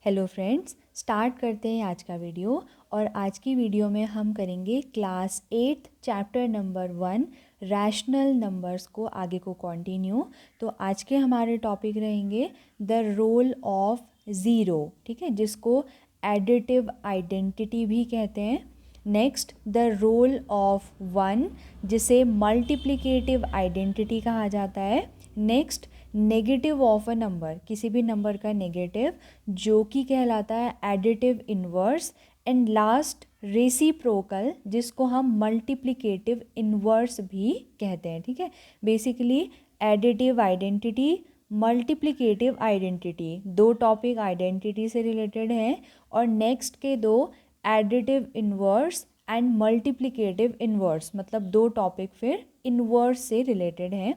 Hello friends, start करते हैं आज का वीडियो। और आज की वीडियो में हम करेंगे class 8 chapter number 1 rational numbers को आगे को कंटिन्यू। तो आज के हमारे टॉपिक रहेंगे द रोल ऑफ ज़ीरो, ठीक है, जिसको एडिटिव आइडेंटिटी भी कहते हैं। नेक्स्ट द रोल ऑफ 1, जिसे मल्टीप्लिकेटिव आइडेंटिटी कहा जाता है। Next negative of a number, किसी भी नंबर का नेगेटिव, जो कि कहलाता है additive inverse. And last reciprocal, जिसको हम मल्टीप्लिकेटिव इन्वर्स भी कहते हैं, ठीक है। Basically additive identity, multiplicative identity, दो टॉपिक आइडेंटिटी से रिलेटेड हैं। और नेक्स्ट के दो additive inverse and multiplicative inverse, मतलब दो टॉपिक फिर इन्वर्स से रिलेटेड हैं।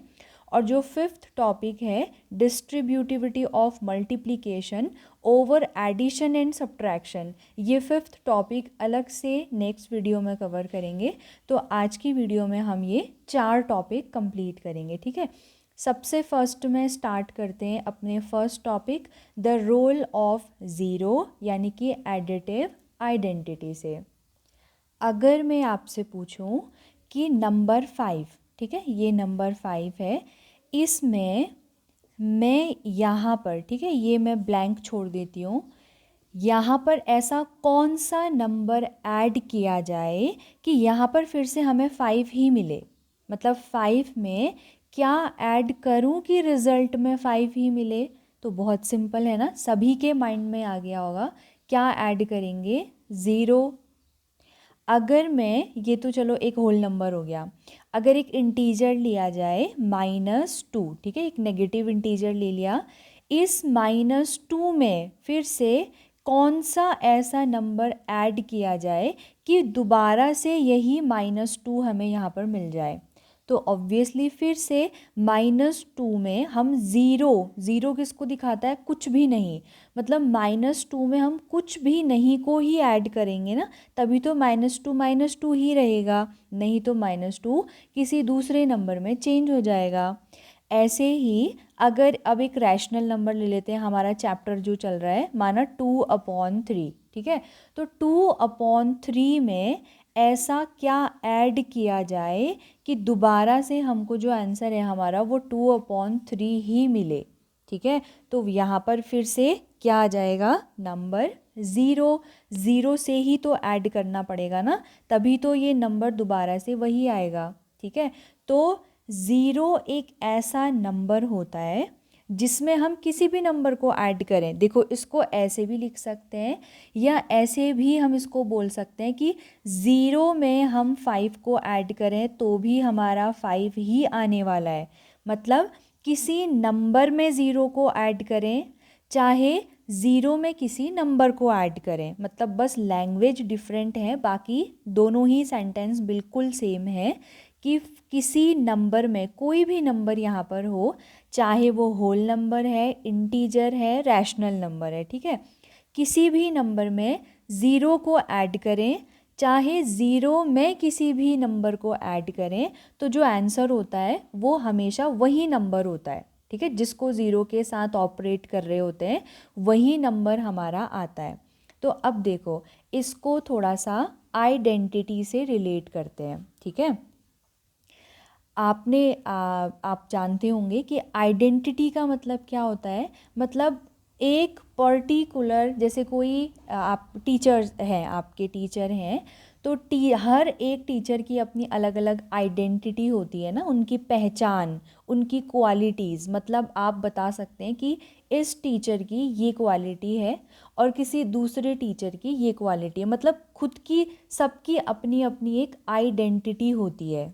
और जो फिफ्थ टॉपिक है distributivity of multiplication over addition and subtraction, ये फिफ्थ टॉपिक अलग से नेक्स्ट वीडियो में कवर करेंगे। तो आज की वीडियो में हम ये 4 टॉपिक कंप्लीट करेंगे, ठीक है। सबसे फर्स्ट में स्टार्ट करते हैं अपने first topic the role of zero, यानी कि एडिटिव आइडेंटिटी से। अगर मैं आपसे पूछूं कि नंबर 5, ठीक है, ये नंबर 5 है, इसमें मैं यहाँ पर, ठीक है, ये मैं ब्लैंक छोड़ देती हूँ, यहाँ पर ऐसा कौन सा नंबर ऐड किया जाए कि यहाँ पर फिर से हमें 5 ही मिले। मतलब 5 में क्या ऐड करूँ कि रिज़ल्ट में 5 ही मिले। तो बहुत सिंपल है ना, सभी के माइंड में आ गया होगा। क्या ऐड करेंगे? ज़ीरो। अगर मैं, ये तो चलो एक होल नंबर हो गया, अगर एक इंटीजर लिया जाए -2, ठीक है, एक नेगेटिव इंटीजर ले लिया, इस -2 में फिर से कौन सा ऐसा नंबर ऐड किया जाए कि दोबारा से यही -2 हमें यहाँ पर मिल जाए। तो ऑब्वियसली फिर से -2 में हम ज़ीरो किसको दिखाता है? कुछ भी नहीं। मतलब -2 में हम कुछ भी नहीं को ही ऐड करेंगे ना, तभी तो -2 ही रहेगा, नहीं तो -2 किसी दूसरे नंबर में चेंज हो जाएगा। ऐसे ही अगर अब एक रैशनल नंबर ले लेते हैं, हमारा चैप्टर जो चल रहा है माना 2/3, ठीक है, तो 2/3 में ऐसा क्या ऐड किया जाए कि दोबारा से हमको जो आंसर है हमारा वो 2/3 ही मिले, ठीक है। तो यहाँ पर फिर से क्या आ जाएगा? नंबर ज़ीरो से ही तो ऐड करना पड़ेगा ना, तभी तो ये नंबर दोबारा से वही आएगा, ठीक है। तो ज़ीरो एक ऐसा नंबर होता है जिसमें हम किसी भी नंबर को ऐड करें। देखो, इसको ऐसे भी लिख सकते हैं या ऐसे भी हम इसको बोल सकते हैं कि ज़ीरो में हम 5 को ऐड करें तो भी हमारा 5 ही आने वाला है। मतलब किसी नंबर में ज़ीरो को ऐड करें, चाहे ज़ीरो में किसी नंबर को ऐड करें, मतलब बस लैंग्वेज डिफरेंट है, बाकी दोनों ही सेंटेंस बिल्कुल सेम है कि किसी नंबर में कोई भी नंबर यहाँ पर हो, चाहे वो होल नंबर है, इंटीजर है, रैशनल नंबर है, ठीक है, किसी भी नंबर में ज़ीरो को ऐड करें, चाहे ज़ीरो में किसी भी नंबर को ऐड करें, तो जो आंसर होता है वो हमेशा वही नंबर होता है, ठीक है, जिसको ज़ीरो के साथ ऑपरेट कर रहे होते हैं वही नंबर हमारा आता है। तो अब देखो, इसको थोड़ा सा आइडेंटिटी से रिलेट करते हैं, ठीक है। आप जानते होंगे कि आइडेंटिटी का मतलब क्या होता है। मतलब एक पर्टिकुलर, जैसे कोई आप टीचर्स हैं, आपके टीचर हैं, तो हर एक टीचर की अपनी अलग अलग आइडेंटिटी होती है ना, उनकी पहचान, उनकी क्वालिटीज़। मतलब आप बता सकते हैं कि इस टीचर की ये क्वालिटी है और किसी दूसरे टीचर की ये क्वालिटी है। मतलब खुद की, सबकी अपनी अपनी एक आइडेंटिटी होती है।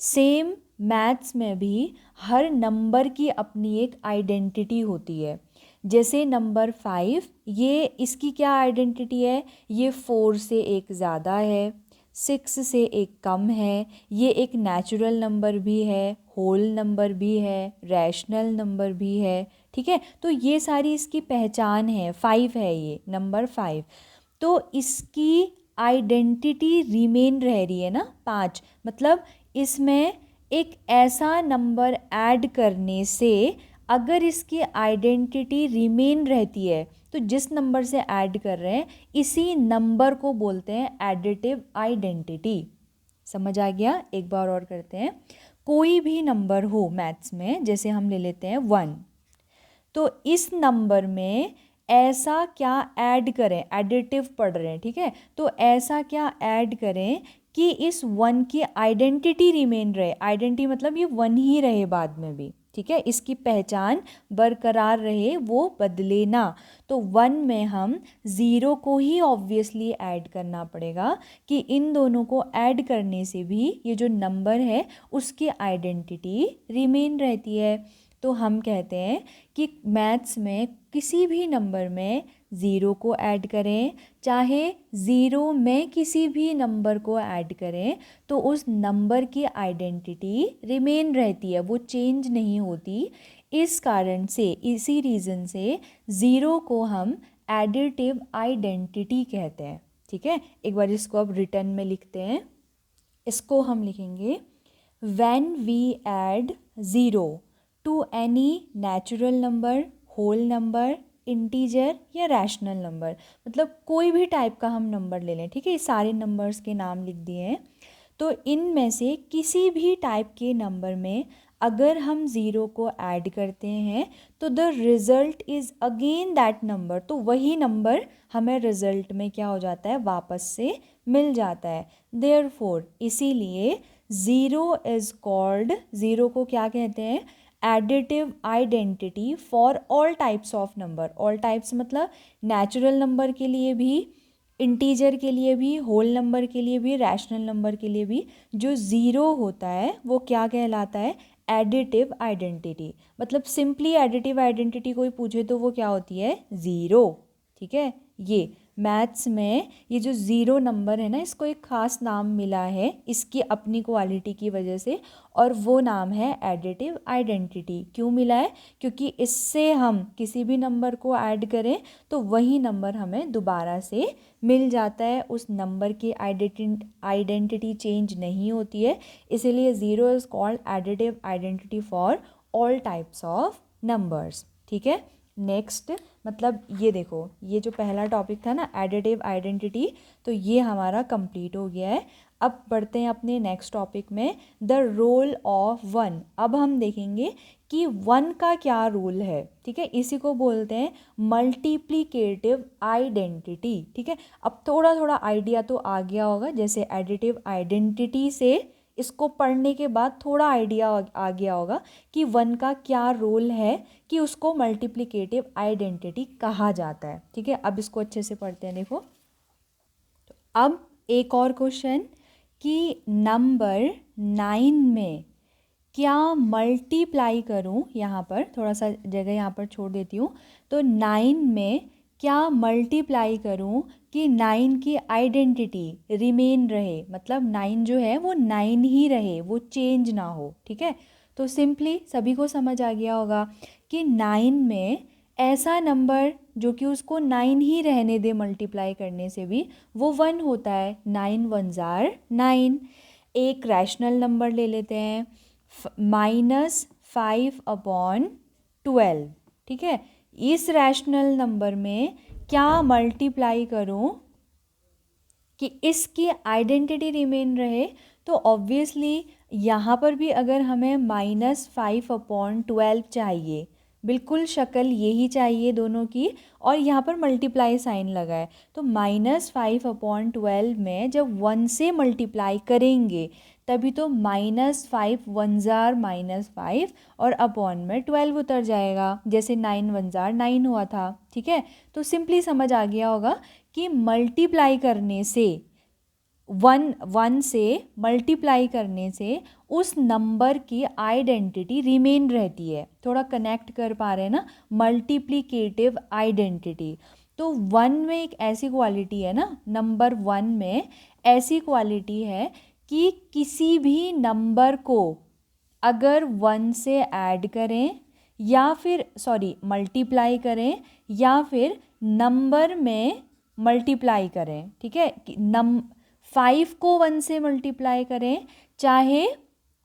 सेम मैथ्स में भी हर नंबर की अपनी एक आइडेंटिटी होती है। जैसे नंबर 5, ये इसकी क्या आइडेंटिटी है? ये 4 से एक ज़्यादा है, 6 से एक कम है, ये एक नेचुरल नंबर भी है, होल नंबर भी है, रैशनल नंबर भी है, ठीक है। तो ये सारी इसकी पहचान है, 5 है ये नंबर 5। तो इसकी आइडेंटिटी रिमेन रह रही है ना 5। मतलब इसमें एक ऐसा नंबर ऐड करने से अगर इसकी आइडेंटिटी रिमेन रहती है तो जिस नंबर से ऐड कर रहे हैं इसी नंबर को बोलते हैं एडिटिव आइडेंटिटी। समझ आ गया? एक बार और करते हैं। कोई भी नंबर हो मैथ्स में, जैसे हम ले लेते हैं 1, तो इस नंबर में ऐसा क्या ऐड करें, एडिटिव पढ़ रहे हैं, ठीक है, तो ऐसा क्या ऐड करें कि इस 1 की आइडेंटिटी रिमेन रहे। आइडेंटिटी मतलब ये 1 ही रहे बाद में भी, ठीक है, इसकी पहचान बरकरार रहे, वो बदले ना। तो 1 में हम 0 को ही ऑब्वियसली ऐड करना पड़ेगा कि इन दोनों को ऐड करने से भी ये जो नंबर है उसकी आइडेंटिटी रिमेन रहती है। तो हम कहते हैं कि मैथ्स में किसी भी नंबर में 0 को ऐड करें, चाहे 0 में किसी भी नंबर को ऐड करें, तो उस नंबर की आइडेंटिटी रिमेन रहती है, वो चेंज नहीं होती। इस कारण से, इसी रीज़न से 0 को हम एडिटिव आइडेंटिटी कहते हैं, ठीक है। एक बार इसको अब रिटर्न में लिखते हैं। इसको हम लिखेंगे when we add 0 to any natural number, whole number, integer या रैशनल नंबर, मतलब कोई भी टाइप का हम नंबर ले लें, ठीक है, ये सारे नंबर्स के नाम लिख दिए हैं। तो इनमें से किसी भी टाइप के नंबर में अगर हम 0 को ऐड करते हैं तो the result is again that number, तो वही नंबर हमें रिज़ल्ट में क्या हो जाता है, वापस से मिल जाता है। देयरफॉर इसीलिए 0 इज़ कॉल्ड, 0 को क्या कहते हैं, additive identity for all types of number. All types मतलब नेचुरल नंबर के लिए भी, इंटीजर के लिए भी, होल नंबर के लिए भी, रैशनल नंबर के लिए भी जो 0 होता है वो क्या कहलाता है, एडिटिव आइडेंटिटी। मतलब सिंपली एडिटिव आइडेंटिटी कोई पूछे तो वो क्या होती है, 0, ठीक है। ये मैथ्स में ये जो 0 नंबर है ना, इसको एक ख़ास नाम मिला है इसकी अपनी क्वालिटी की वजह से, और वो नाम है एडिटिव आइडेंटिटी। क्यों मिला है, क्योंकि इससे हम किसी भी नंबर को ऐड करें तो वही नंबर हमें दोबारा से मिल जाता है, उस नंबर की आइडेंटिटी चेंज नहीं होती है। इसीलिए 0 is called additive identity for all types of numbers, ठीक है। नेक्स्ट, मतलब ये देखो, ये जो पहला टॉपिक था ना एडिटिव आइडेंटिटी, तो ये हमारा कंप्लीट हो गया है। अब बढ़ते हैं अपने नेक्स्ट टॉपिक में, द रोल ऑफ 1। अब हम देखेंगे कि 1 का क्या रोल है, ठीक है, इसी को बोलते हैं मल्टीप्लिकेटिव आइडेंटिटी, ठीक है। अब थोड़ा थोड़ा आइडिया तो आ गया होगा, जैसे एडिटिव आइडेंटिटी से इसको पढ़ने के बाद थोड़ा आइडिया आ गया होगा कि 1 का क्या रोल है, कि उसको मल्टीप्लिकेटिव आइडेंटिटी कहा जाता है, ठीक है। अब इसको अच्छे से पढ़ते हैं, देखो। तो अब एक और क्वेश्चन कि नंबर 9 में क्या मल्टीप्लाई करूं, यहाँ पर थोड़ा सा जगह यहाँ पर छोड़ देती हूँ। तो 9 में क्या मल्टीप्लाई करूं कि 9 की आइडेंटिटी रिमेन रहे, मतलब 9 जो है वो 9 ही रहे, वो चेंज ना हो, ठीक है। तो सिंपली सभी को समझ आ गया होगा कि 9 में ऐसा नंबर जो कि उसको 9 ही रहने दे मल्टीप्लाई करने से भी, वो 1 होता है। 9 1 जार 9। एक रैशनल नंबर ले लेते हैं, -5/12, ठीक है। इस रैशनल नंबर में क्या मल्टीप्लाई करूं कि इसकी आइडेंटिटी रिमेन रहे, तो ऑब्वियसली यहाँ पर भी अगर हमें -5/12 चाहिए, बिल्कुल शक्ल यही चाहिए दोनों की, और यहाँ पर मल्टीप्लाई साइन लगा है, तो -5/12 में जब 1 से मल्टीप्लाई करेंगे तभी तो -5 1 जार -5 और अपॉन में 12 उतर जाएगा, जैसे 9 1 जार 9 हुआ था, ठीक है। तो सिंपली समझ आ गया होगा कि मल्टीप्लाई करने से, 1 से मल्टीप्लाई करने से उस नंबर की आइडेंटिटी रिमेन रहती है। थोड़ा कनेक्ट कर पा रहे हैं ना, मल्टीप्लिकेटिव आइडेंटिटी। तो 1 में एक ऐसी क्वालिटी है ना, नंबर 1 में ऐसी क्वालिटी है कि किसी भी नंबर को अगर 1 से ऐड करें या फिर मल्टीप्लाई करें या फिर नंबर में मल्टीप्लाई करें, ठीक है, 5 को 1 से मल्टीप्लाई करें चाहे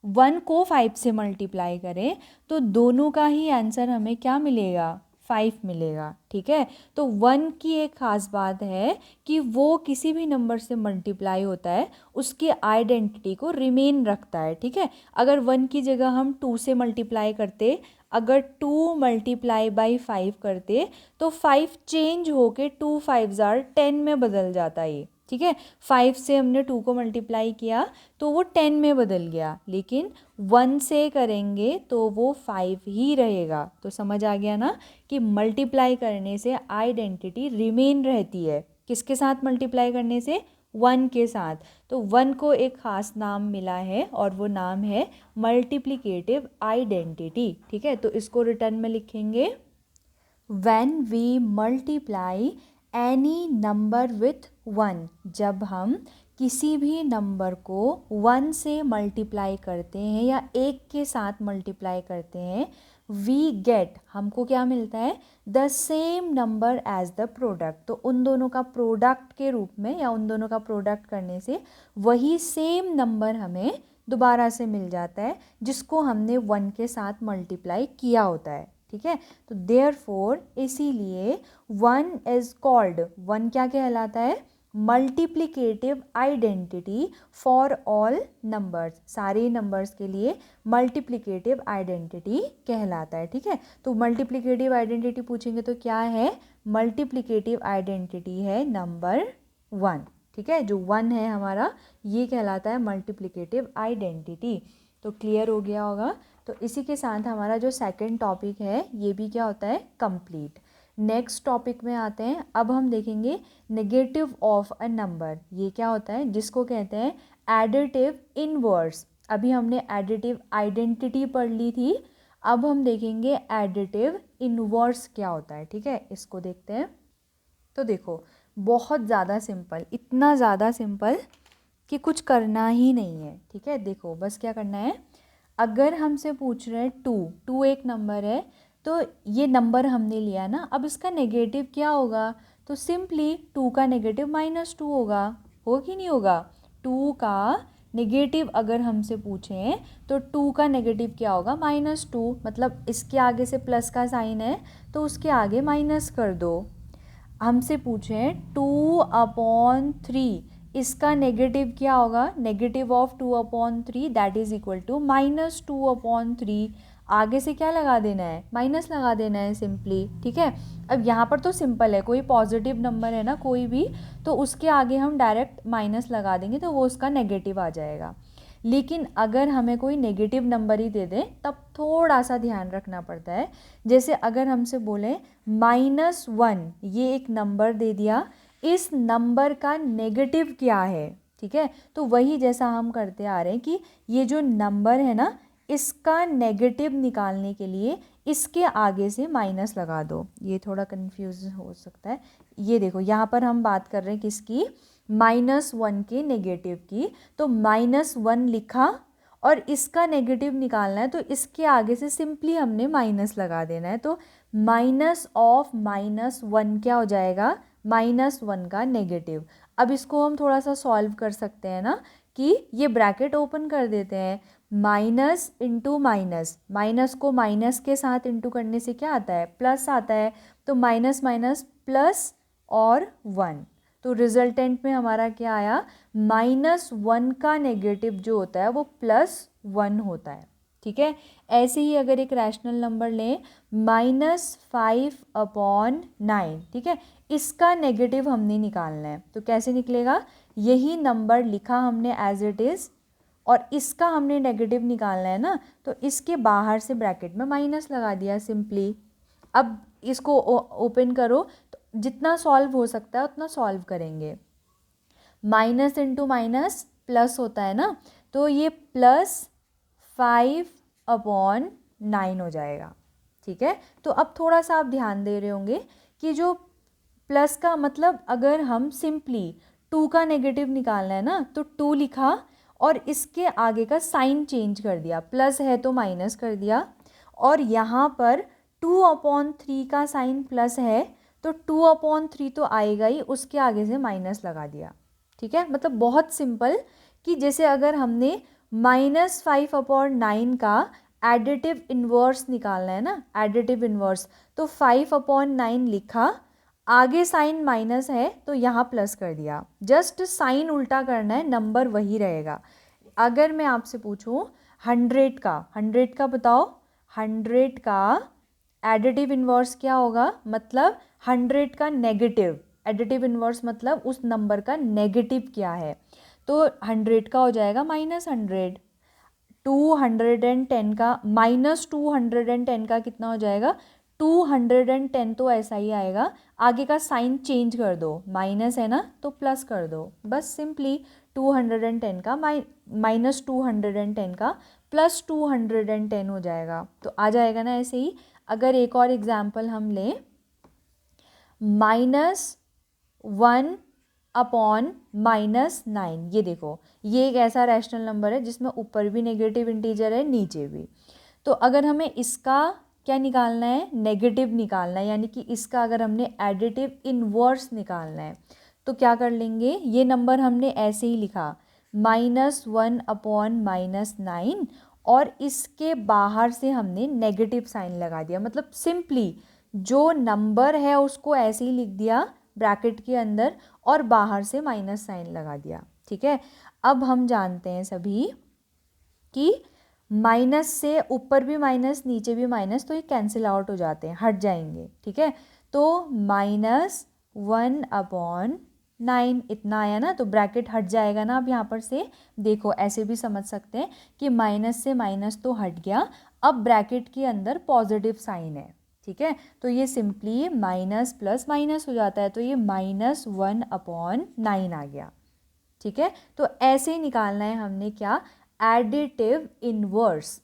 1 को 5 से मल्टीप्लाई करें, तो दोनों का ही आंसर हमें क्या मिलेगा, 5 मिलेगा। ठीक है, तो 1 की एक ख़ास बात है कि वो किसी भी नंबर से मल्टीप्लाई होता है उसकी आइडेंटिटी को रिमेन रखता है। ठीक है, अगर 1 की जगह हम 2 से मल्टीप्लाई करते, अगर 2 मल्टीप्लाई बाई 5 करते तो 5 चेंज होके 2 5 ज़ार 10 में बदल जाता है ये। ठीक है, 5 से हमने 2 को मल्टीप्लाई किया तो वो 10 में बदल गया, लेकिन 1 से करेंगे तो वो 5 ही रहेगा। तो समझ आ गया ना कि मल्टीप्लाई करने से आइडेंटिटी रिमेन रहती है। किसके साथ मल्टीप्लाई करने से? 1 के साथ। तो 1 को एक ख़ास नाम मिला है और वो नाम है मल्टीप्लिकेटिव आइडेंटिटी। ठीक है, तो इसको रिटर्न में लिखेंगे when we multiply any number with 1। जब हम किसी भी नंबर को 1 से मल्टीप्लाई करते हैं या 1 के साथ मल्टीप्लाई करते हैं, we get, हमको क्या मिलता है? The same number as the product. तो उन दोनों का प्रोडक्ट के रूप में या उन दोनों का प्रोडक्ट करने से वही सेम नंबर हमें दोबारा से मिल जाता है जिसको हमने 1 के साथ मल्टीप्लाई किया होता है। ठीक है, तो देयरफॉर इसीलिए 1 इज कॉल्ड, 1 क्या कहलाता है? Multiplicative identity for all numbers. सारे नंबर्स के लिए मल्टीप्लिकेटिव आइडेंटिटी कहलाता है। ठीक है, तो मल्टीप्लिकेटिव आइडेंटिटी पूछेंगे तो क्या है? मल्टीप्लिकेटिव आइडेंटिटी है नंबर 1। ठीक है, जो 1 है हमारा, ये कहलाता है मल्टीप्लिकेटिव आइडेंटिटी। तो क्लियर हो गया होगा। तो इसी के साथ हमारा जो सेकंड टॉपिक है ये भी क्या होता है? कंप्लीट। नेक्स्ट टॉपिक में आते हैं। अब हम देखेंगे नेगेटिव ऑफ अ नंबर। ये क्या होता है? जिसको कहते हैं एडिटिव इनवर्स। अभी हमने एडिटिव आइडेंटिटी पढ़ ली थी, अब हम देखेंगे एडिटिव इनवर्स क्या होता है। ठीक है, इसको देखते हैं। तो देखो, बहुत ज़्यादा सिंपल, इतना ज़्यादा सिंपल कि कुछ करना ही नहीं है। ठीक है, देखो बस क्या करना है, अगर हमसे पूछ रहे हैं 2 एक नंबर है, तो ये नंबर हमने लिया ना, अब इसका नेगेटिव क्या होगा? तो सिंपली 2 का नेगेटिव -2 होगा। हो कि नहीं होगा? 2 का नेगेटिव अगर हमसे पूछें तो 2 का नेगेटिव क्या होगा? -2। मतलब इसके आगे से प्लस का साइन है तो उसके आगे माइनस कर दो। हमसे पूछें 2/3, इसका नेगेटिव क्या होगा? Negative of 2/3 that is equal to -2/3। आगे से क्या लगा देना है? माइनस लगा देना है सिंपली। ठीक है, अब यहाँ पर तो सिंपल है, कोई पॉजिटिव नंबर है ना कोई भी, तो उसके आगे हम डायरेक्ट माइनस लगा देंगे तो वो उसका नेगेटिव आ जाएगा। लेकिन अगर हमें कोई नेगेटिव नंबर ही दे दें तब थोड़ा सा ध्यान रखना पड़ता है। जैसे अगर हमसे बोलें -1, ये एक नंबर दे दिया, इस नंबर का नेगेटिव क्या है? ठीक है, तो वही जैसा हम करते आ रहे हैं कि ये जो नंबर है ना, इसका नेगेटिव निकालने के लिए इसके आगे से माइनस लगा दो। ये थोड़ा कंफ्यूज हो सकता है। ये देखो, यहाँ पर हम बात कर रहे हैं किसकी? -1 के नेगेटिव की। तो -1 लिखा और इसका नेगेटिव निकालना है तो इसके आगे से सिंपली हमने माइनस लगा देना है। तो माइनस ऑफ -1 क्या हो जाएगा? -1 का नेगेटिव। अब इसको हम थोड़ा सा सॉल्व कर सकते हैं ना, कि ये ब्रैकेट ओपन कर देते हैं, माइनस इंटू माइनस, माइनस को माइनस के साथ इंटू करने से क्या आता है? प्लस आता है। तो माइनस माइनस प्लस और 1, तो रिजल्टेंट में हमारा क्या आया? -1 का नेगेटिव जो होता है वो +1 होता है। ठीक है, ऐसे ही अगर एक रैशनल नंबर लें -5/9, ठीक है, इसका नेगेटिव हमने निकालना है। तो कैसे निकलेगा? यही नंबर लिखा हमने एज इट इज़ और इसका हमने नेगेटिव निकालना है ना, तो इसके बाहर से ब्रैकेट में माइनस लगा दिया सिंपली। अब इसको ओपन करो, तो जितना सॉल्व हो सकता है उतना सॉल्व करेंगे। माइनस इंटू माइनस प्लस होता है ना, तो ये +5/9 हो जाएगा। ठीक है, तो अब थोड़ा सा आप ध्यान दे रहे होंगे कि जो प्लस का मतलब, अगर हम सिंपली 2 का नेगेटिव निकालना है ना, तो 2 लिखा और इसके आगे का साइन चेंज कर दिया, प्लस है तो माइनस कर दिया, और यहाँ पर 2/3 का साइन प्लस है तो 2/3 तो आएगा ही, उसके आगे से माइनस लगा दिया। ठीक है, मतलब बहुत सिंपल, कि जैसे अगर हमने -5/9 का एडिटिव इन्वर्स निकालना है ना, एडिटिव इन्वर्स, तो 5/9 लिखा, आगे साइन माइनस है तो यहाँ प्लस कर दिया, जस्ट साइन उल्टा करना है, नंबर वही रहेगा। अगर मैं आपसे पूछूं 100 का बताओ, 100 का एडिटिव इन्वर्स क्या होगा, मतलब 100 का नेगेटिव, एडिटिव इन्वर्स मतलब उस नंबर का नेगेटिव क्या है, तो 100 का हो जाएगा -100। 210 का -210 का कितना हो जाएगा, 210 तो ऐसा ही आएगा, आगे का साइन चेंज कर दो, माइनस है ना तो प्लस कर दो, बस सिंपली 210 का -210 का +210 हो जाएगा, तो आ जाएगा ना ऐसे ही। अगर एक और एग्जाम्पल हम लें, -1/-9, ये देखो, ये एक ऐसा रैशनल नंबर है जिसमें ऊपर भी नेगेटिव इंटीजर है, नीचे भी। तो अगर हमें इसका क्या निकालना है, नेगेटिव निकालना है, यानी कि इसका अगर हमने एडिटिव इन्वर्स निकालना है तो क्या कर लेंगे, ये नंबर हमने ऐसे ही लिखा -1/-9, और इसके बाहर से हमने नेगेटिव साइन लगा दिया, मतलब सिंपली जो नंबर है उसको ऐसे ही लिख दिया ब्रैकेट के अंदर और बाहर से माइनस साइन लगा दिया, ठीक है। अब हम जानते हैं सभी कि माइनस से ऊपर भी माइनस नीचे भी माइनस, तो ये कैंसिल आउट हो जाते हैं, हट जाएंगे, ठीक है। तो -1/9 इतना आया ना, तो ब्रैकेट हट जाएगा ना। अब यहाँ पर से देखो, ऐसे भी समझ सकते हैं कि माइनस से माइनस तो हट गया, अब ब्रैकेट के अंदर पॉजिटिव साइन है, ठीक है। तो ये सिंपली माइनस प्लस माइनस हो जाता है, तो ये -1/9 आ गया, ठीक है। तो ऐसे ही निकालना है हमने क्या, एडिटिव इन्वर्स।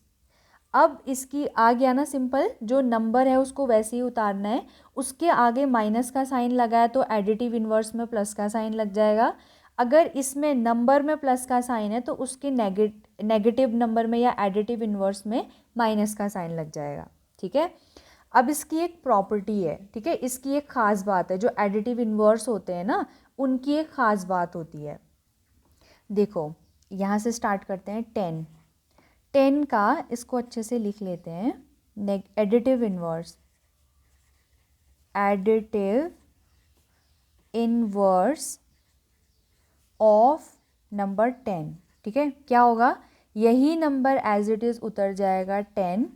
अब इसकी आ गया ना सिंपल, जो नंबर है उसको वैसे ही उतारना है, उसके आगे माइनस का साइन लगाया तो एडिटिव इन्वर्स में प्लस का साइन लग जाएगा। अगर इसमें नंबर में प्लस का साइन है तो उसके नेगेटिव नंबर में या एडिटिव इन्वर्स में माइनस का साइन लग जाएगा, ठीक है। अब इसकी एक प्रॉपर्टी है, ठीक है, इसकी एक ख़ास बात है, जो एडिटिव इन्वर्स होते हैं ना उनकी एक ख़ास बात होती है। देखो यहाँ से स्टार्ट करते हैं, 10 का इसको अच्छे से लिख लेते हैं, additive inverse, additive inverse of number 10, ठीक है। क्या होगा, यही नंबर एज इट इज़ उतर जाएगा 10,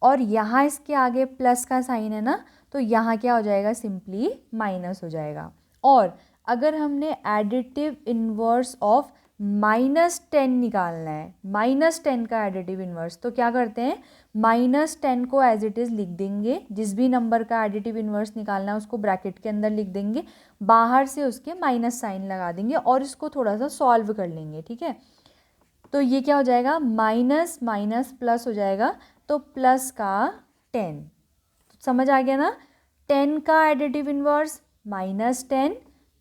और यहाँ इसके आगे प्लस का साइन है ना, तो यहाँ क्या हो जाएगा, सिंपली माइनस हो जाएगा। और अगर हमने एडिटिव इन्वर्स ऑफ -10 निकालना है, -10 का एडिटिव इन्वर्स, तो क्या करते हैं, -10 को एज इट इज़ लिख देंगे, जिस भी नंबर का एडिटिव इन्वर्स निकालना है उसको ब्रैकेट के अंदर लिख देंगे, बाहर से उसके माइनस साइन लगा देंगे और इसको थोड़ा सा सॉल्व कर लेंगे, ठीक है। तो ये क्या हो जाएगा, माइनस माइनस प्लस हो जाएगा, तो प्लस का 10, समझ आ गया ना। 10 का एडिटिव इन्वर्स -10,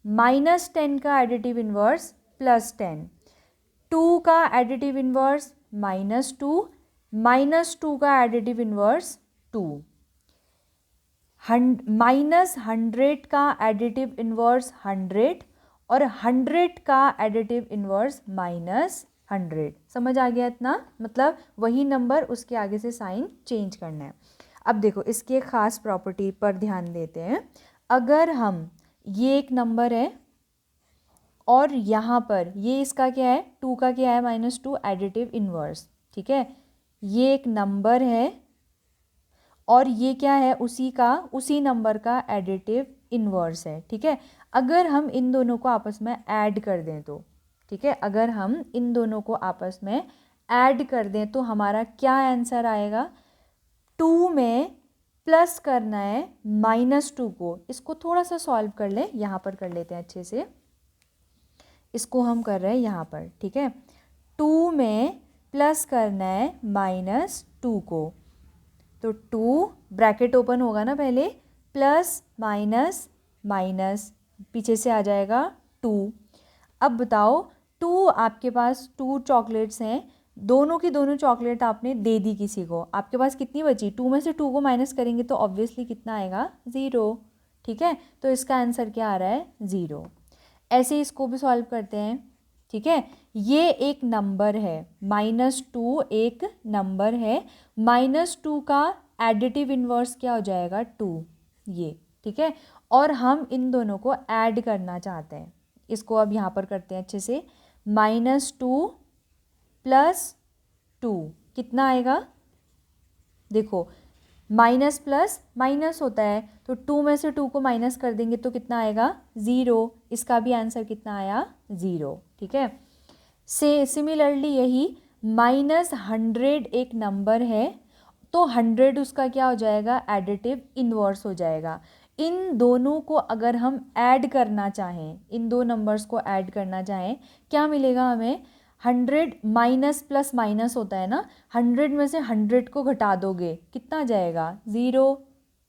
-10 का एडिटिव इन्वर्स +10, 2 का एडिटिव इन्वर्स -2, -2 का एडिटिव इन्वर्स 2, -100 का एडिटिव इन्वर्स 100, और 100 का एडिटिव इन्वर्स -100। समझ आ गया इतना, मतलब वही नंबर उसके आगे से साइन चेंज करना है। अब देखो इसकी एक ख़ास प्रॉपर्टी पर ध्यान देते हैं। अगर हम, ये एक नंबर है और यहाँ पर ये इसका क्या है, 2 का क्या है, -2 एडिटिव इन्वर्स, ठीक है। ये एक नंबर है और ये क्या है, उसी नंबर का एडिटिव इन्वर्स है, ठीक है। अगर हम इन दोनों को आपस में ऐड कर दें तो, ठीक है, अगर हम इन दोनों को आपस में ऐड कर दें तो हमारा क्या आंसर आएगा, 2 में प्लस करना है -2 को। इसको थोड़ा सा सॉल्व कर लें, यहाँ पर कर लेते हैं अच्छे से, इसको हम कर रहे हैं यहाँ पर, ठीक है। 2 में प्लस करना है -2 को, तो 2 ब्रैकेट ओपन होगा ना पहले, प्लस माइनस माइनस, पीछे से आ जाएगा 2। अब बताओ, 2 आपके पास 2 चॉकलेट्स हैं, दोनों की दोनों चॉकलेट आपने दे दी किसी को, आपके पास कितनी बची, 2 में से 2 को माइनस करेंगे तो ऑब्वियसली कितना आएगा, 0, ठीक है। तो इसका आंसर क्या आ रहा है, 0। ऐसे ही इसको भी सॉल्व करते हैं, ठीक है। ये एक नंबर है, -2 एक नंबर है, -2 का एडिटिव इन्वर्स क्या हो जाएगा 2, ये, ठीक है। और हम इन दोनों को ऐड करना चाहते हैं, इसको अब यहाँ पर करते हैं अच्छे से। -2 + 2 कितना आएगा, देखो माइनस प्लस माइनस होता है, तो 2 में से 2 को माइनस कर देंगे तो कितना आएगा 0। इसका भी आंसर कितना आया 0, ठीक है। सिमिलरली यही -100 एक नंबर है, तो 100 उसका क्या हो जाएगा एडिटिव इन्वर्स हो जाएगा। इन दोनों को अगर हम ऐड करना चाहें, इन दो नंबर्स को ऐड करना चाहें, क्या मिलेगा हमें, 100 माइनस प्लस माइनस होता है ना, 100 में से 100 को घटा दोगे कितना जाएगा 0,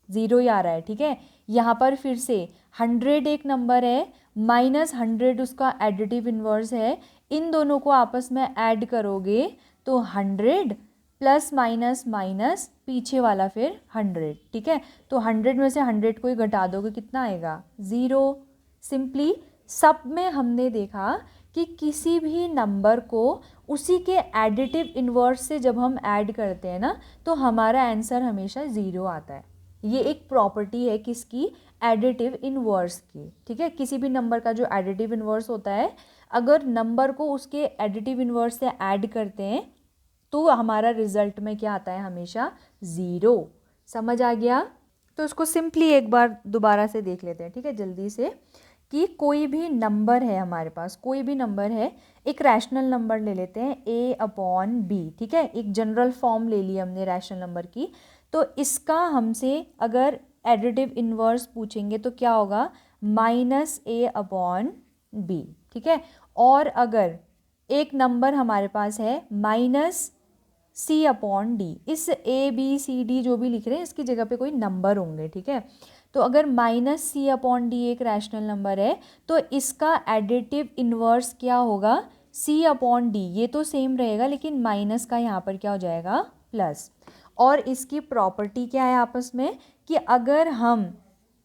0 ही आ रहा है, ठीक है। यहाँ पर फिर से 100 एक नंबर है, -100 उसका एडिटिव इन्वर्स है, इन दोनों को आपस में ऐड करोगे तो 100 प्लस माइनस माइनस पीछे वाला फिर 100, ठीक है। तो 100 में से 100 को ही घटा दोगे कितना आएगा 0। सिंपली सब में हमने देखा कि किसी भी नंबर को उसी के एडिटिव इन्वर्स से जब हम ऐड करते हैं ना, तो हमारा आंसर हमेशा 0 आता है। ये एक प्रॉपर्टी है किसकी, एडिटिव इन्वर्स की, ठीक है। किसी भी नंबर का जो एडिटिव इन्वर्स होता है, अगर नंबर को उसके एडिटिव इन्वर्स से ऐड करते हैं तो हमारा रिजल्ट में क्या आता है, हमेशा 0। समझ आ गया। तो इसको सिंपली एक बार दोबारा से देख लेते हैं, ठीक है, जल्दी से, कि कोई भी नंबर है हमारे पास, कोई भी नंबर है, एक रैशनल नंबर ले लेते हैं a/b, ठीक है। एक जनरल फॉर्म ले ली हमने रैशनल नंबर की, तो इसका हमसे अगर एडिटिव इन्वर्स पूछेंगे तो क्या होगा -a/b, ठीक है। और अगर एक नंबर हमारे पास है -c/d, इस a b c d जो भी लिख रहे हैं इसकी जगह पे कोई नंबर होंगे, ठीक है। तो अगर -c/d एक रैशनल नंबर है तो इसका एडिटिव इन्वर्स क्या होगा c/d, ये तो सेम रहेगा लेकिन माइनस का यहाँ पर क्या हो जाएगा प्लस। और इसकी प्रॉपर्टी क्या है आपस में, कि अगर हम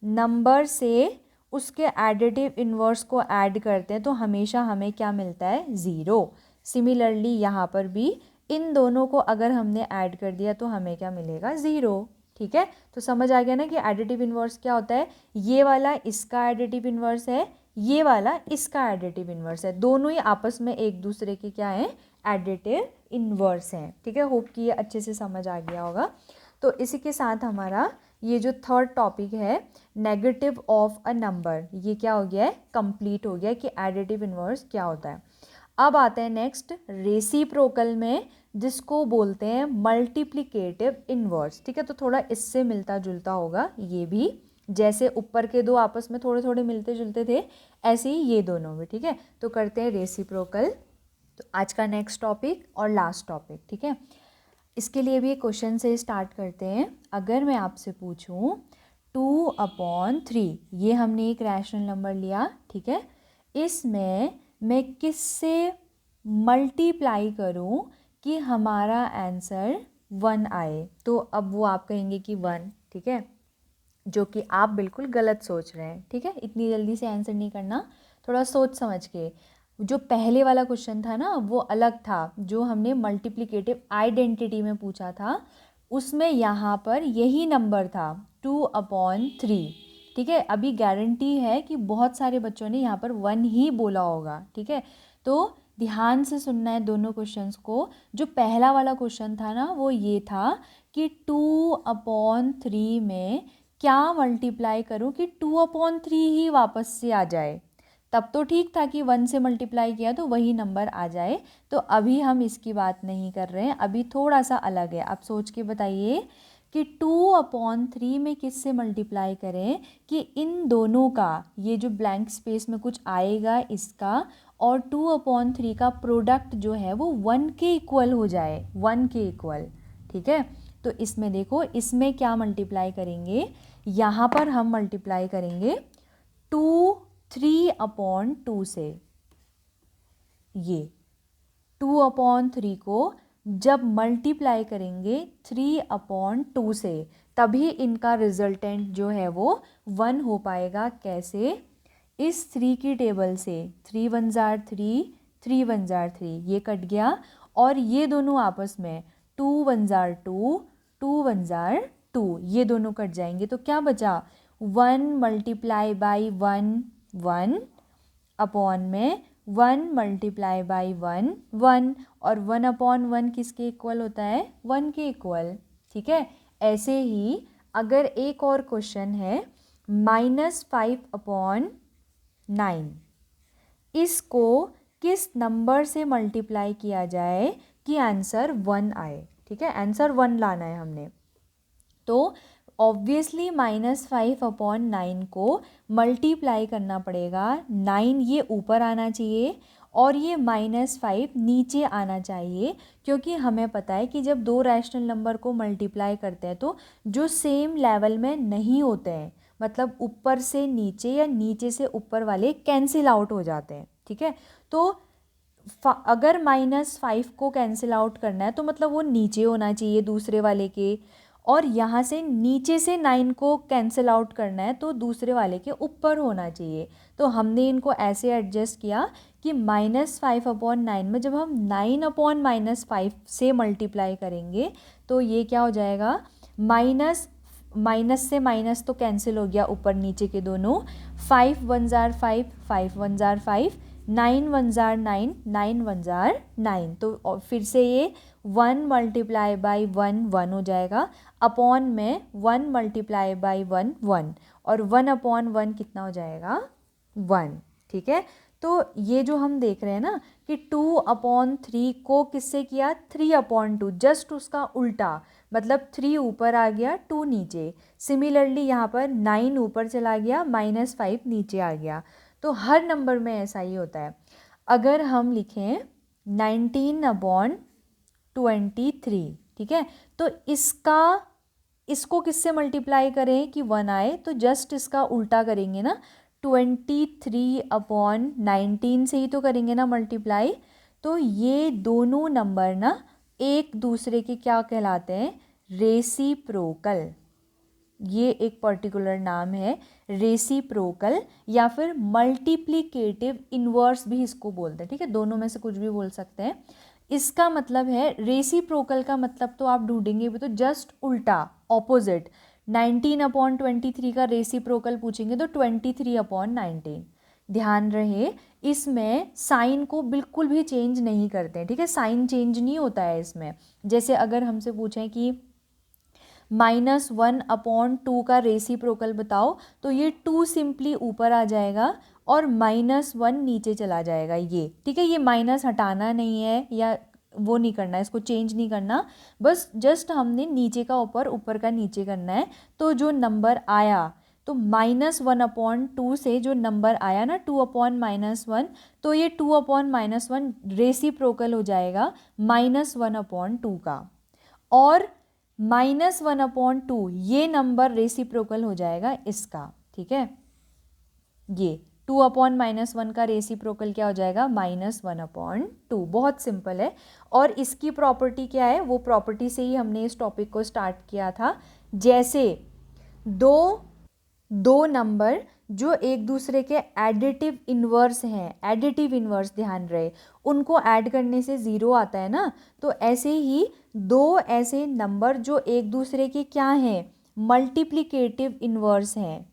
नंबर से उसके एडिटिव इन्वर्स को ऐड करते हैं तो हमेशा हमें क्या मिलता है 0। सिमिलरली यहाँ पर भी इन दोनों को अगर हमने ऐड कर दिया तो हमें क्या मिलेगा 0, ठीक है। तो समझ आ गया ना कि एडिटिव इन्वर्स क्या होता है, ये वाला इसका एडिटिव इन्वर्स है, ये वाला इसका एडिटिव इन्वर्स है, दोनों ही आपस में एक दूसरे के क्या हैं एडिटिव इन्वर्स हैं, ठीक है। होप कि ये अच्छे से समझ आ गया होगा। तो इसी के साथ हमारा ये जो थर्ड टॉपिक है नेगेटिव ऑफ अ नंबर, ये क्या हो गया है कंप्लीट हो गया कि एडिटिव इन्वर्स क्या होता है। अब आते हैं नेक्स्ट रेसिप्रोकल में, जिसको बोलते हैं मल्टीप्लिकेटिव इन्वर्स, ठीक है। तो थोड़ा इससे मिलता जुलता होगा ये भी, जैसे ऊपर के दो आपस में थोड़े थोड़े मिलते जुलते थे, ऐसे ही ये दोनों भी, ठीक है। तो करते हैं रेसिप्रोकल। तो आज का नेक्स्ट टॉपिक और लास्ट टॉपिक, ठीक है। इसके लिए भी एक क्वेश्चन से स्टार्ट करते हैं। अगर मैं आपसे पूछूं 2/3, ये हमने एक रैशनल नंबर लिया, ठीक है, इसमें मैं किससे मल्टीप्लाई करूं कि हमारा आंसर 1 आए। तो अब वो आप कहेंगे कि 1, ठीक है, जो कि आप बिल्कुल गलत सोच रहे हैं, ठीक है। इतनी जल्दी से आंसर नहीं करना, थोड़ा सोच समझ के। जो पहले वाला क्वेश्चन था ना वो अलग था, जो हमने मल्टीप्लिकेटिव आइडेंटिटी में पूछा था, उसमें यहाँ पर यही नंबर था 2/3, ठीक है। अभी गारंटी है कि बहुत सारे बच्चों ने यहाँ पर 1 ही बोला होगा, ठीक है। तो ध्यान से सुनना है दोनों क्वेश्चंस को। जो पहला वाला क्वेश्चन था ना वो ये था कि 2/3 में क्या मल्टीप्लाई करूँ कि 2/3 ही वापस से आ जाए। तब तो ठीक था कि 1 से मल्टीप्लाई किया तो वही नंबर आ जाए। तो अभी हम इसकी बात नहीं कर रहे हैं, अभी थोड़ा सा अलग है। आप सोच के बताइए कि 2/3 में किससे मल्टीप्लाई करें कि इन दोनों का, ये जो ब्लैंक स्पेस में कुछ आएगा इसका और 2/3 का प्रोडक्ट जो है वो 1 के इक्वल हो जाए, 1 के इक्वल, ठीक है। तो इसमें देखो, इसमें क्या मल्टीप्लाई करेंगे, यहाँ पर हम मल्टीप्लाई करेंगे 3/2 से। ये 2/3 को जब मल्टीप्लाई करेंगे 3/2 से, तभी इनका रिजल्टेंट जो है वो 1 हो पाएगा। कैसे, इस 3 की टेबल से 3 1 जार 3, 3 1 जार 3, ये कट गया और ये दोनों आपस में 2 1 जार 2, 2 1 जार 2, ये दोनों कट जाएंगे तो क्या बचा 1 मल्टीप्लाई बाई 1 1 अपॉन में 1 मल्टीप्लाई बाई 1 1 और 1 अपॉन 1 किसके इक्वल होता है 1 के इक्वल। ठीक है, ऐसे ही अगर एक और क्वेश्चन है -5 अपॉन 9, इसको किस नंबर से मल्टीप्लाई किया जाए कि आंसर 1 आए। ठीक है, आंसर 1 लाना है हमने, तो ऑब्वियसली -5 अपॉन 9 को मल्टीप्लाई करना पड़ेगा। 9 ये ऊपर आना चाहिए और ये -5 नीचे आना चाहिए, क्योंकि हमें पता है कि जब दो रैशनल नंबर को मल्टीप्लाई करते हैं तो जो सेम लेवल में नहीं होते हैं, मतलब ऊपर से नीचे या नीचे से ऊपर वाले कैंसिल आउट हो जाते हैं। ठीक है, तो अगर -5 को कैंसिल आउट करना है तो मतलब वो नीचे होना चाहिए दूसरे वाले के, और यहाँ से नीचे से 9 को कैंसिल आउट करना है तो दूसरे वाले के ऊपर होना चाहिए। तो हमने इनको ऐसे एडजस्ट किया कि -5 अपॉन 9 में जब हम 9 अपॉन -5 से मल्टीप्लाई करेंगे तो ये क्या हो जाएगा, माइनस से माइनस तो कैंसिल हो गया ऊपर नीचे के दोनों, 5 1 जार 5, 5 1 जार 5, 9 1 जार 9, 9 1 जार 9, तो फिर से ये 1 मल्टीप्लाई बाई 1 1 हो जाएगा, अपॉन में 1 मल्टीप्लाई बाई 1 1, और 1 अपॉन 1 कितना हो जाएगा 1। ठीक है, तो ये जो हम देख रहे हैं ना कि 2 अपॉन 3 को किससे किया 3 अपॉन 2, जस्ट उसका उल्टा, मतलब 3 ऊपर आ गया 2 नीचे। सिमिलरली यहाँ पर 9 ऊपर चला गया -5 नीचे आ गया। तो हर नंबर में ऐसा ही होता है। अगर हम लिखें 19 अपॉन 23, ठीक है, तो इसको किससे मल्टीप्लाई करें कि 1 आए, तो जस्ट इसका उल्टा करेंगे ना, 23 अपॉन 19 से ही तो करेंगे ना मल्टीप्लाई। तो ये दोनों नंबर ना एक दूसरे के क्या कहलाते हैं, रेसिप्रोकल। ये एक पर्टिकुलर नाम है रेसिप्रोकल, या फिर मल्टीप्लिकेटिव इन्वर्स भी इसको बोलते हैं। ठीक है, दोनों में से कुछ भी बोल सकते हैं। इसका मतलब है रेसिप्रोकल का मतलब तो आप ढूंढेंगे भी तो जस्ट उल्टा, ऑपोजिट। 19 अपॉन 23 का रेसिप्रोकल पूछेंगे तो 23 अपॉन 19। ध्यान रहे इसमें साइन को बिल्कुल भी चेंज नहीं करते हैं। ठीक है, साइन चेंज नहीं होता है इसमें। जैसे अगर हमसे पूछें कि -1 अपॉन 2 का रेसिप्रोकल बताओ, तो ये 2 सिंपली ऊपर आ जाएगा और -1 नीचे चला जाएगा ये। ठीक है, ये माइनस हटाना नहीं है या वो नहीं करना है, इसको चेंज नहीं करना, बस जस्ट हमने नीचे का ऊपर, ऊपर का नीचे करना है। तो जो नंबर आया, तो -1 अपॉन 2 से जो नंबर आया ना 2 अपॉन -1, तो ये 2 अपॉन -1 रेसिप्रोकल हो जाएगा -1 अपॉन 2 का, और -1 अपॉन 2 ये नंबर रेसिप्रोकल हो जाएगा इसका। ठीक है, ये 2 अपॉन -1 का रेसिप्रोकल क्या हो जाएगा, -1 अपॉन 2। बहुत सिंपल है। और इसकी प्रॉपर्टी क्या है, वो प्रॉपर्टी से ही हमने इस टॉपिक को स्टार्ट किया था। जैसे दो नंबर जो एक दूसरे के एडिटिव इन्वर्स हैं, एडिटिव इन्वर्स, ध्यान रहे, उनको ऐड करने से 0 आता है ना, तो ऐसे ही दो ऐसे नंबर जो एक दूसरे के क्या हैं, मल्टीप्लिकेटिव इन्वर्स हैं।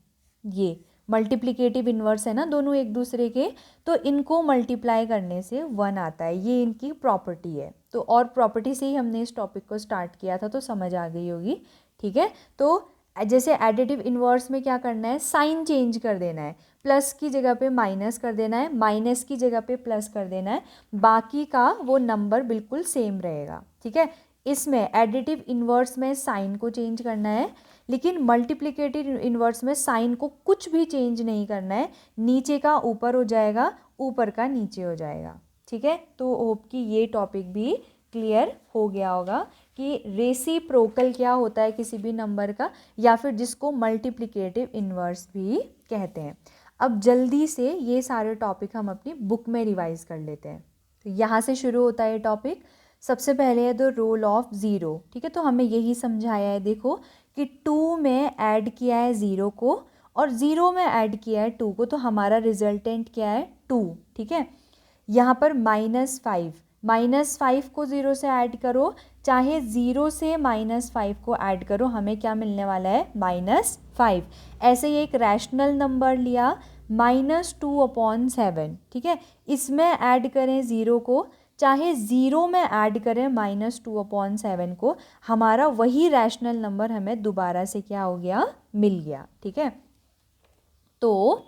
ये मल्टीप्लिकेटिव इन्वर्स है ना दोनों एक दूसरे के, तो इनको मल्टीप्लाई करने से 1 आता है। ये इनकी प्रॉपर्टी है। तो और प्रॉपर्टी से ही हमने इस टॉपिक को स्टार्ट किया था, तो समझ आ गई होगी। ठीक है, तो जैसे एडिटिव इन्वर्स में क्या करना है, साइन चेंज कर देना है, प्लस की जगह पे माइनस कर देना है, माइनस की जगह पे प्लस कर देना है, बाकी का वो नंबर बिल्कुल सेम रहेगा। ठीक है, इसमें एडिटिव इन्वर्स में साइन को चेंज करना है, लेकिन मल्टीप्लिकेटिव इन्वर्स में साइन को कुछ भी चेंज नहीं करना है, नीचे का ऊपर हो जाएगा, ऊपर का नीचे हो जाएगा। ठीक है, तो होप कि ये टॉपिक भी क्लियर हो गया होगा कि रेसिप्रोकल क्या होता है किसी भी नंबर का, या फिर जिसको मल्टीप्लिकेटिव इन्वर्स भी कहते हैं। अब जल्दी से ये सारे टॉपिक हम अपनी बुक में रिवाइज कर लेते हैं। तो यहाँ से शुरू होता है टॉपिक। सबसे पहले है द रोल ऑफ ज़ीरो। ठीक है, तो हमें यही समझाया है, देखो कि 2 में ऐड किया है 0 को और 0 में ऐड किया है 2 को, तो हमारा रिजल्टेंट क्या है 2। ठीक है, यहाँ पर -5 को 0 से ऐड करो, चाहे 0 से -5 को ऐड करो, हमें क्या मिलने वाला है? -5। ऐसे ही एक रैशनल नंबर लिया -2/7, ठीक है, इसमें ऐड करें 0 को, चाहे 0 में ऐड करें -2/7 को, हमारा वही रैशनल नंबर हमें दोबारा से क्या हो गया? मिल गया, ठीक है। तो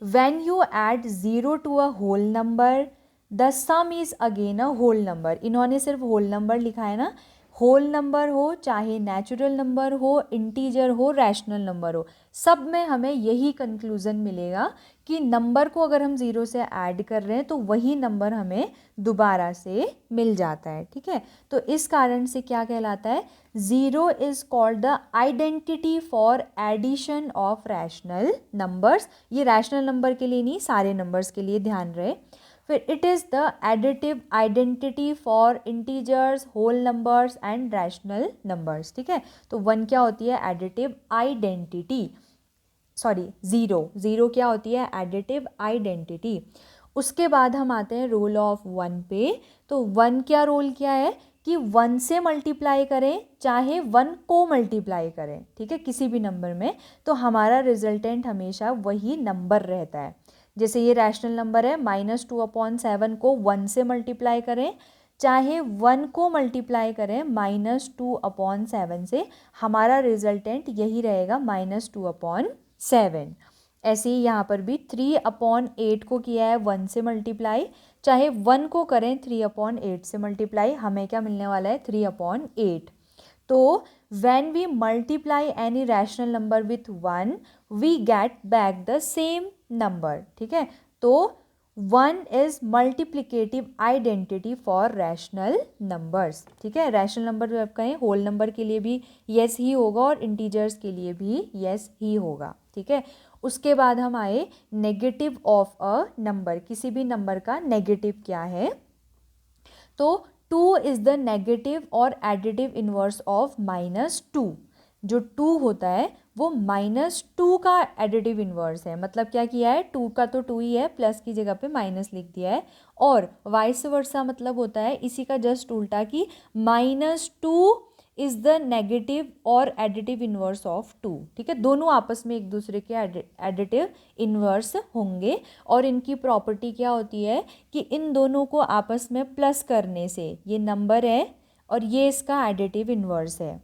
when you add 0 to a whole number, the sum is again a whole number। इन्होंने सिर्फ होल नंबर लिखा है ना, होल नंबर हो चाहे नेचुरल नंबर हो, इंटीजर हो, रैशनल नंबर हो, सब में हमें यही कंक्लूज़न मिलेगा कि नंबर को अगर हम 0 से ऐड कर रहे हैं तो वही नंबर हमें दोबारा से मिल जाता है, ठीक है। तो इस कारण से क्या कहलाता है? 0 is called the identity for addition of rational numbers. ये रैशनल नंबर के लिए नहीं, सारे नंबर्स के लिए ध्यान रहे। फिर it is the additive identity for integers, whole numbers and rational numbers, ठीक है। तो 1 क्या होती है? एडिटिव आइडेंटिटी, सॉरी 0 क्या होती है? Additive identity. उसके बाद हम आते हैं रोल ऑफ 1 पे। तो 1 क्या रोल क्या है कि 1 से मल्टीप्लाई करें चाहे 1 को मल्टीप्लाई करें, ठीक है, किसी भी नंबर में, तो हमारा रिजल्टेंट हमेशा वही नंबर रहता है। जैसे ये रैशनल नंबर है, -2/7 को 1 से मल्टीप्लाई करें चाहे 1 को मल्टीप्लाई करें -2/7 से, हमारा रिजल्टेंट यही रहेगा -2/7। ऐसे ही यहाँ पर भी 3/8 को किया है 1 से मल्टीप्लाई, चाहे 1 को करें 3/8 से मल्टीप्लाई, हमें क्या मिलने वाला है? 3/8। तो when we multiply any rational number with 1 we get back the same number, ठीक है। तो 1 is multiplicative identity for rational numbers, ठीक है। रैशनल नंबर जब कहें, होल नंबर के लिए भी येस ही होगा और इंटीजर्स के लिए भी येस ही होगा, ठीक है। उसके बाद हम आए नेगेटिव ऑफ अ नंबर। किसी भी नंबर का नेगेटिव क्या है? तो 2 इज़ द नेगेटिव और एडिटिव इन्वर्स ऑफ -2। जो 2 होता है वो -2 का एडिटिव इन्वर्स है। मतलब क्या किया है? 2 का तो 2 ही है, प्लस की जगह पे माइनस लिख दिया है। और वाइस वर्सा मतलब होता है इसी का जस्ट उल्टा कि -2 इज़ द नेगेटिव और एडिटिव इन्वर्स ऑफ 2, ठीक है। दोनों आपस में एक दूसरे के एडिटिव इन्वर्स होंगे और इनकी प्रॉपर्टी क्या होती है कि इन दोनों को आपस में प्लस करने से, ये नंबर है और ये इसका एडिटिव इन्वर्स है,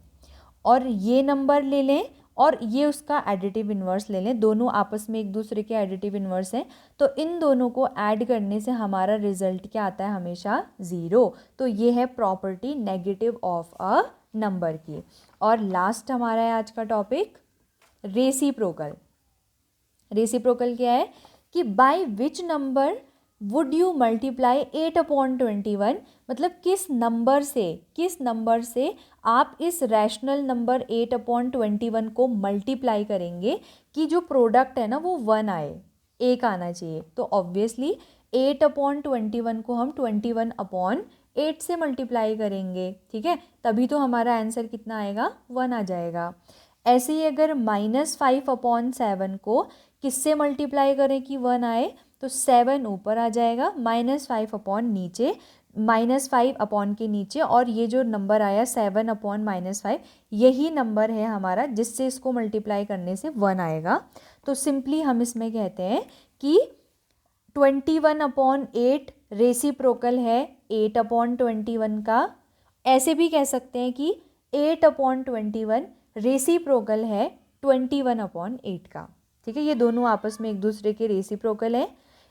और ये नंबर ले लें और ये उसका एडिटिव इन्वर्स ले लें, दोनों आपस में एक दूसरे के एडिटिव इन्वर्स हैं, तो इन दोनों को ऐड करने से हमारा रिजल्ट क्या आता है? हमेशा 0। तो ये है property negative of a number की। और लास्ट हमारा है आज का टॉपिक रेसिप्रोकल। रेसिप्रोकल क्या है कि by which number would you multiply 8/21, मतलब किस नंबर से आप इस रैशनल नंबर 8/21 को मल्टीप्लाई करेंगे कि जो प्रोडक्ट है ना वो 1 आए, 1 आना चाहिए। तो ऑब्वियसली 8/21 को हम 21/8 से मल्टीप्लाई करेंगे, ठीक है, तभी तो हमारा आंसर कितना आएगा? 1 आ जाएगा। ऐसे ही अगर -5/7 को किससे मल्टीप्लाई करें कि 1 आए, तो 7 ऊपर आ जाएगा, -5 के नीचे, और ये जो नंबर आया 7/-5 यही नंबर है हमारा जिससे इसको मल्टीप्लाई करने से 1 आएगा। तो सिंपली हम इसमें कहते हैं कि 21/8 रेसिप्रोकल है 8/21 का। ऐसे भी कह सकते हैं कि 8/21 रेसिप्रोकल है 21/8 का, ठीक है। ये दोनों आपस में एक दूसरे के रेसिप्रोकल है।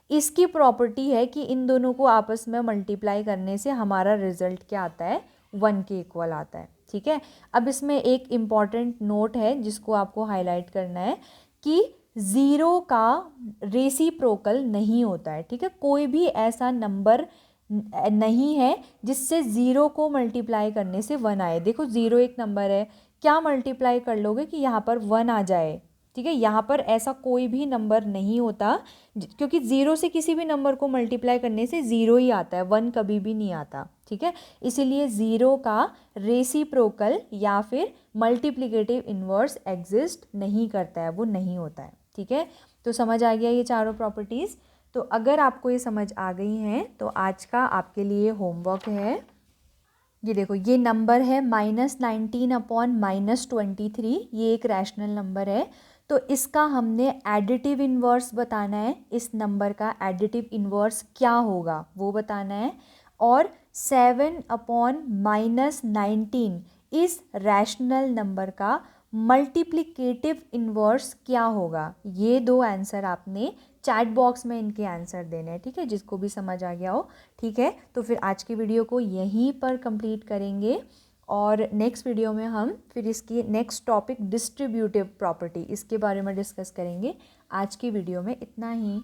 इसकी प्रॉपर्टी है कि इन दोनों को आपस में मल्टीप्लाई करने से हमारा रिजल्ट क्या आता है? 1 के इक्वल आता है, ठीक है। अब इसमें एक इम्पॉर्टेंट नोट है जिसको आपको हाईलाइट करना है कि 0 का रेसिप्रोकल नहीं होता है, ठीक है। कोई भी ऐसा नंबर नहीं है जिससे 0 को मल्टीप्लाई करने से 1 आए। देखो 0 एक नंबर है, क्या मल्टीप्लाई कर लोगे कि यहाँ पर 1 आ जाए, ठीक है। यहाँ पर ऐसा कोई भी नंबर नहीं होता, क्योंकि 0 से किसी भी नंबर को मल्टीप्लाई करने से 0 ही आता है, 1 कभी भी नहीं आता, ठीक है। इसीलिए 0 का रेसिप्रोकल या फिर मल्टीप्लिकेटिव इन्वर्स एग्जिस्ट नहीं करता है, वो नहीं होता है, ठीक है। तो समझ आ गया ये चारों प्रॉपर्टीज़। तो अगर आपको ये समझ आ गई हैं तो आज का आपके लिए होमवर्क है, ये देखो ये नंबर है -19/-23, ये एक रैशनल नंबर है। तो इसका हमने एडिटिव इन्वर्स बताना है, इस नंबर का एडिटिव इन्वर्स क्या होगा वो बताना है। और 7/-19 इस रैशनल नंबर का मल्टीप्लिकेटिव इन्वर्स क्या होगा, ये दो आंसर आपने चैट बॉक्स में इनके आंसर देने हैं, ठीक है, जिसको भी समझ आ गया हो। ठीक है, तो फिर आज की वीडियो को यहीं पर कंप्लीट करेंगे और नेक्स्ट वीडियो में हम फिर इसकी नेक्स्ट टॉपिक डिस्ट्रीब्यूटिव प्रॉपर्टी, इसके बारे में डिस्कस करेंगे। आज की वीडियो में इतना ही।